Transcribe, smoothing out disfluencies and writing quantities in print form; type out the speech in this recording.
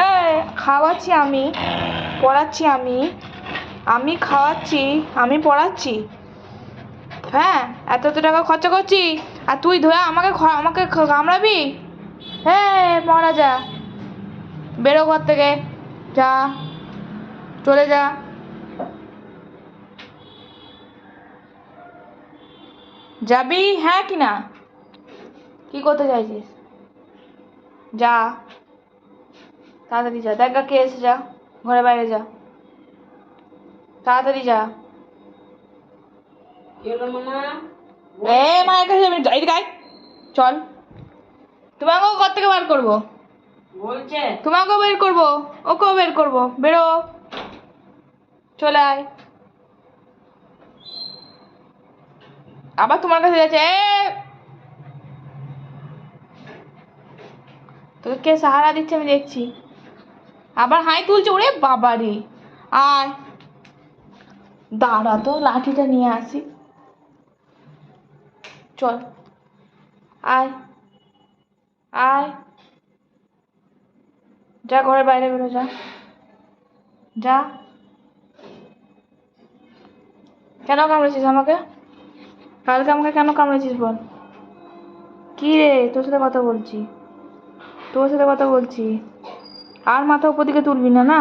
এই খাওয়াচ্ছি আমি, পড়াচ্ছি আমি খাওয়াচ্ছি, আমি পড়াচ্ছি। হ্যাঁ, এত টাকা খরচা করছি আর তুই ধরে আমাকে আমাকে কামড়াবি? হ্যাঁ, পড়া যা, বেরো ঘর থেকে, যা, চলে যা। যাবি হ্যাঁ কি না? কি করতে চাইছিস? যা, তাড়াতাড়ি যা, দেখ কে এসে, যা, ঘরে বাইরে যা, তাড়াতাড়ি যা। মায়ের কাছে যাবি? এদিকে আয়, চল, তোমাকেও ঘর থেকে বার করবো বলছে, তোমাকেও বের করবো, ওকেও বের করবো, বেরো, চলে আয়। আবার তোমার কাছে যাচ্ছে। তোকে কে সাহারা দিচ্ছে আমি দেখছি। আবার হাই তুলছে, ওরে বাবারে। আয়, দাঁড়া তো, লাঠিটা নিয়ে আসি, চল, আয় আয়, যা ঘরের বাইরে বেরো, যা, যা। কেন কামড়েছিস আমাকে? কালকে আমাকে কেন কামড়েছিস বল? কি রে, তোর সাথে কথা বলছি, তোর সাথে কথা বলছি। আর মাথা উপর দিকে তুলবি না, না?